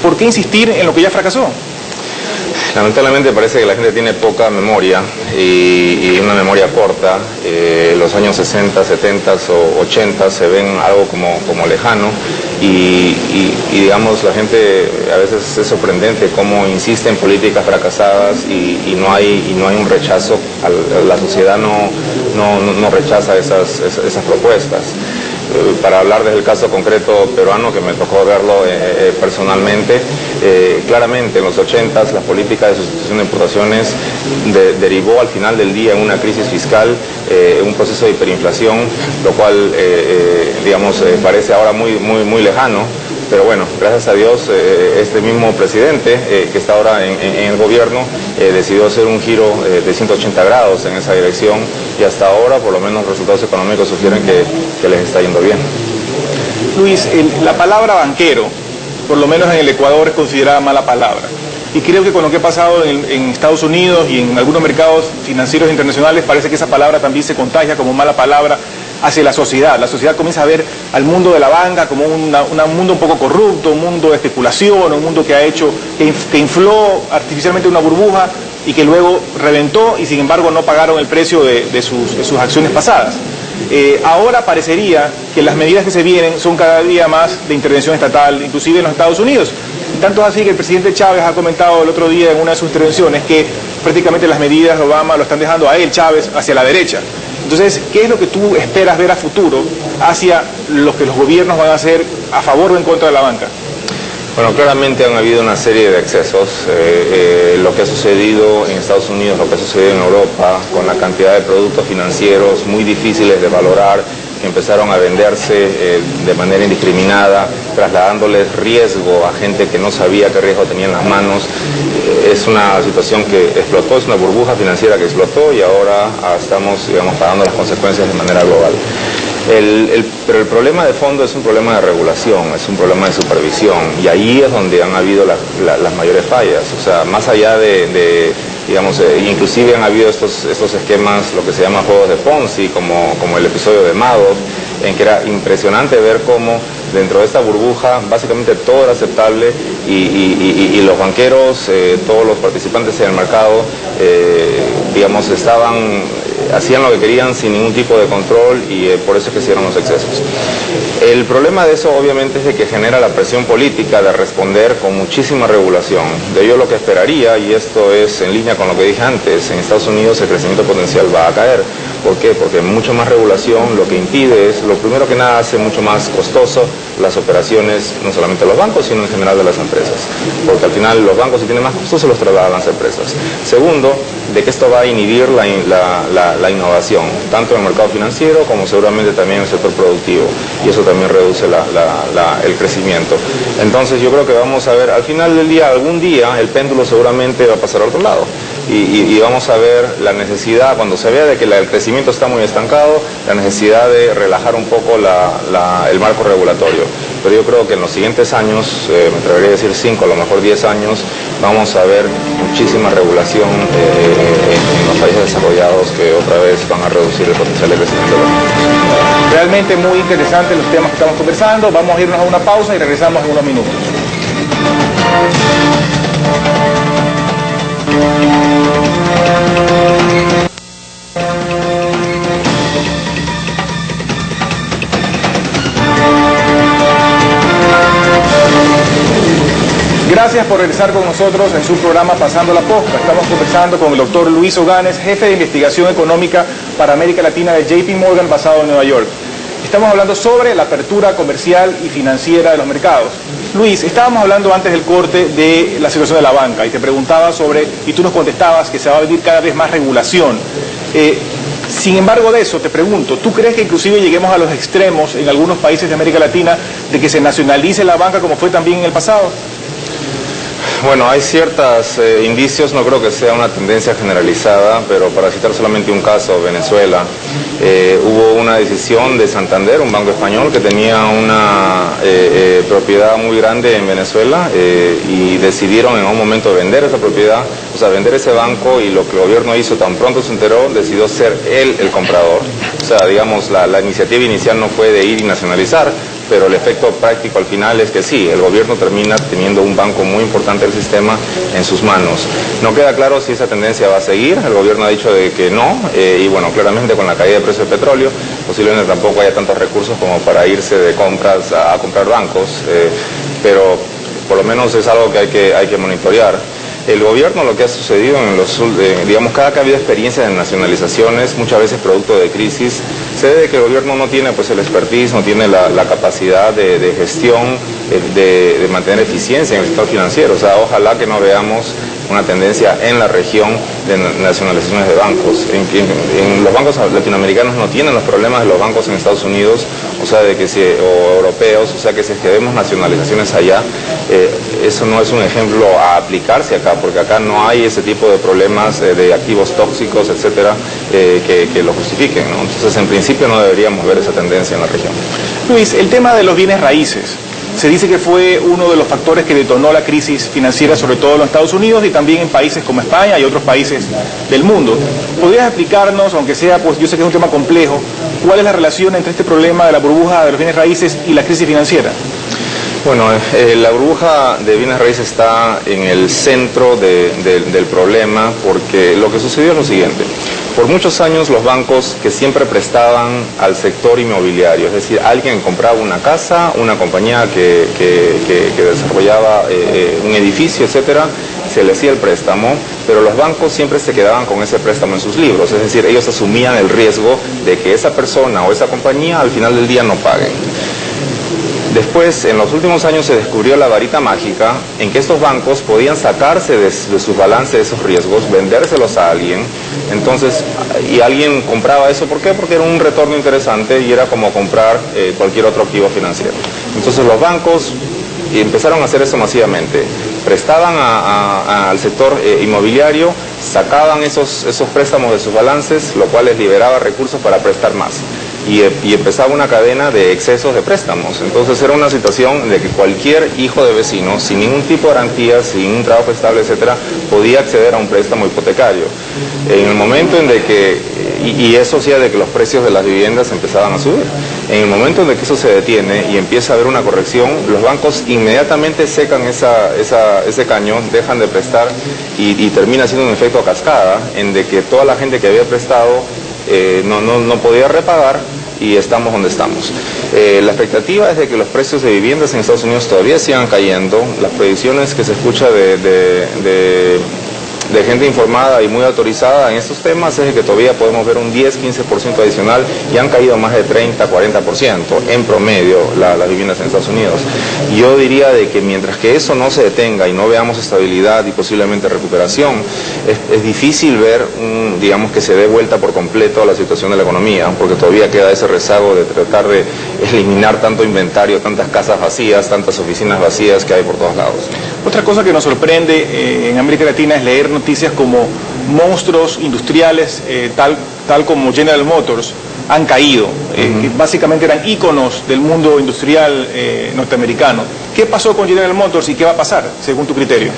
¿Por qué insistir en lo que ya fracasó? Lamentablemente parece que la gente tiene poca memoria y una memoria corta. Los años 60, 70 o 80 se ven algo como lejano y digamos la gente a veces es sorprendente cómo insiste en políticas fracasadas y no hay un rechazo. La sociedad no rechaza esas propuestas. Para hablar desde el caso concreto peruano, que me tocó verlo personalmente, claramente en los 80s la política de sustitución de importaciones derivó al final del día en una crisis fiscal, un proceso de hiperinflación, lo cual digamos parece ahora muy lejano. Pero bueno, gracias a Dios, este mismo presidente que está ahora en el gobierno decidió hacer un giro de 180 grados en esa dirección y hasta ahora, por lo menos, los resultados económicos sugieren que les está yendo bien. Luis, la palabra banquero, por lo menos en el Ecuador, es considerada mala palabra. Y creo que con lo que ha pasado en Estados Unidos y en algunos mercados financieros internacionales, parece que esa palabra también se contagia como mala palabra hacia la sociedad. La sociedad comienza a ver al mundo de la banca como un mundo un poco corrupto, un mundo de especulación, un mundo que infló artificialmente una burbuja y que luego reventó y sin embargo no pagaron el precio de sus acciones pasadas. Ahora parecería que las medidas que se vienen son cada día más de intervención estatal, inclusive en los Estados Unidos. Tanto es así que el presidente Chávez ha comentado el otro día en una de sus intervenciones que prácticamente las medidas de Obama lo están dejando a él, Chávez, hacia la derecha. Entonces, ¿qué es lo que tú esperas ver a futuro hacia lo que los gobiernos van a hacer a favor o en contra de la banca? Bueno, claramente han habido una serie de excesos. Lo que ha sucedido en Estados Unidos, lo que ha sucedido en Europa, con la cantidad de productos financieros muy difíciles de valorar, que empezaron a venderse de manera indiscriminada, trasladándoles riesgo a gente que no sabía qué riesgo tenía en las manos. Es una situación que explotó, es una burbuja financiera que explotó y ahora estamos, digamos, pagando las consecuencias de manera global. Pero el problema de fondo es un problema de regulación, es un problema de supervisión y ahí es donde han habido las mayores fallas. O sea, más allá digamos, inclusive han habido estos esquemas, lo que se llama juegos de Ponzi, como el episodio de Madoff, en que era impresionante ver cómo dentro de esta burbuja básicamente todo era aceptable y los banqueros, todos los participantes en el mercado, digamos, hacían lo que querían sin ningún tipo de control y por eso es que se dieron los excesos. El problema de eso obviamente es de que genera la presión política de responder con muchísima regulación. De ello lo que esperaría, y esto es en línea con lo que dije antes, en Estados Unidos el crecimiento potencial va a caer. ¿Por qué? Porque mucho más regulación lo que impide es, lo primero que nada, hace mucho más costoso las operaciones, no solamente de los bancos, sino en general de las empresas. Porque al final los bancos, si tienen más costos, se los trasladan a las empresas. Segundo, de que esto va a inhibir la innovación, tanto en el mercado financiero como seguramente también en el sector productivo. Y eso también reduce el crecimiento. Entonces yo creo que vamos a ver, al final del día, algún día, el péndulo seguramente va a pasar al otro lado. Y vamos a ver la necesidad, cuando se vea de que el crecimiento está muy estancado, la necesidad de relajar un poco el marco regulatorio. Pero yo creo que en los siguientes años, me atrevería a decir 5, a lo mejor 10 años, vamos a ver muchísima regulación en los países desarrollados que otra vez van a reducir el potencial de crecimiento. Realmente muy interesantes los temas que estamos conversando. Vamos a irnos a una pausa y regresamos en unos minutos. Gracias por regresar con nosotros en su programa Pasando la Posta. Estamos conversando con el doctor Luis Oganes, jefe de investigación económica para América Latina de JP Morgan, basado en Nueva York. Estamos hablando sobre la apertura comercial y financiera de los mercados. Luis, estábamos hablando antes del corte de la situación de la banca y te preguntaba y tú nos contestabas que se va a venir cada vez más regulación. Sin embargo de eso, te pregunto, ¿tú crees que inclusive lleguemos a los extremos en algunos países de América Latina de que se nacionalice la banca como fue también en el pasado? Bueno, hay ciertos indicios, no creo que sea una tendencia generalizada, pero para citar solamente un caso, Venezuela, hubo una decisión de Santander, un banco español que tenía una propiedad muy grande en Venezuela y decidieron en un momento vender esa propiedad, o sea, vender ese banco, y lo que el gobierno hizo tan pronto se enteró, decidió ser él el comprador. O sea, digamos, la iniciativa inicial no fue de ir y nacionalizar, pero el efecto práctico al final es que sí, el gobierno termina teniendo un banco muy importante del sistema en sus manos. No queda claro si esa tendencia va a seguir, el gobierno ha dicho de que no, y bueno, claramente con la caída del precio del petróleo, posiblemente tampoco haya tantos recursos como para irse de compras a comprar bancos, pero por lo menos es algo que hay que monitorear. El gobierno, lo que ha sucedido en digamos, cada que ha habido experiencias de nacionalizaciones, muchas veces producto de crisis, se debe que el gobierno no tiene pues el expertise, no tiene la capacidad de gestión, de mantener eficiencia en el sector financiero. O sea, ojalá que no veamos una tendencia en la región de nacionalizaciones de bancos. En los bancos latinoamericanos no tienen los problemas de los bancos en Estados Unidos, o sea, o europeos, o sea que si es que vemos nacionalizaciones allá, eso no es un ejemplo a aplicarse acá, porque acá no hay ese tipo de problemas de activos tóxicos, etcétera, que lo justifiquen, ¿no? Entonces, en principio no deberíamos ver esa tendencia en la región. Luis, el tema de los bienes raíces. Se dice que fue uno de los factores que detonó la crisis financiera, sobre todo en los Estados Unidos y también en países como España y otros países del mundo. ¿Podrías explicarnos, aunque sea, pues yo sé que es un tema complejo, cuál es la relación entre este problema de la burbuja de los bienes raíces y la crisis financiera? Bueno, la burbuja de bienes raíces está en el centro del problema, porque lo que sucedió es lo siguiente. Por muchos años los bancos que siempre prestaban al sector inmobiliario, es decir, alguien compraba una casa, una compañía que desarrollaba un edificio, etcétera, se le hacía el préstamo, pero los bancos siempre se quedaban con ese préstamo en sus libros, es decir, ellos asumían el riesgo de que esa persona o esa compañía al final del día no paguen. Después, en los últimos años se descubrió la varita mágica en que estos bancos podían sacarse de sus balances esos riesgos, vendérselos a alguien, entonces, y alguien compraba eso, ¿por qué? Porque era un retorno interesante y era como comprar cualquier otro activo financiero. Entonces los bancos empezaron a hacer eso masivamente, prestaban al sector inmobiliario, sacaban esos préstamos de sus balances, lo cual les liberaba recursos para prestar más. Y empezaba una cadena de excesos de préstamos. Entonces era una situación de que cualquier hijo de vecino, sin ningún tipo de garantía, sin un trabajo estable, etcétera, podía acceder a un préstamo hipotecario. En el momento en de que, y eso hacía de que los precios de las viviendas empezaban a subir. En el momento en de que eso se detiene y empieza a haber una corrección, los bancos inmediatamente secan ese caño, dejan de prestar y termina siendo un efecto cascada, en de que toda la gente que había prestado no podía repagar y estamos donde estamos. La expectativa es de que los precios de viviendas en Estados Unidos todavía sigan cayendo. Las predicciones que se escucha de gente informada y muy autorizada en estos temas es de que todavía podemos ver un 10-15% adicional y han caído más de 30-40% en promedio las viviendas en Estados Unidos. Yo diría de que mientras que eso no se detenga y no veamos estabilidad y posiblemente recuperación, es difícil ver, digamos, que se dé vuelta por completo a la situación de la economía, porque todavía queda ese rezago de tratar de eliminar tanto inventario, tantas casas vacías, tantas oficinas vacías que hay por todos lados. Otra cosa que nos sorprende en América Latina es leer noticias como monstruos industriales, tal como General Motors, han caído, que básicamente eran íconos del mundo industrial norteamericano. ¿Qué pasó con General Motors y qué va a pasar, según tu criterio?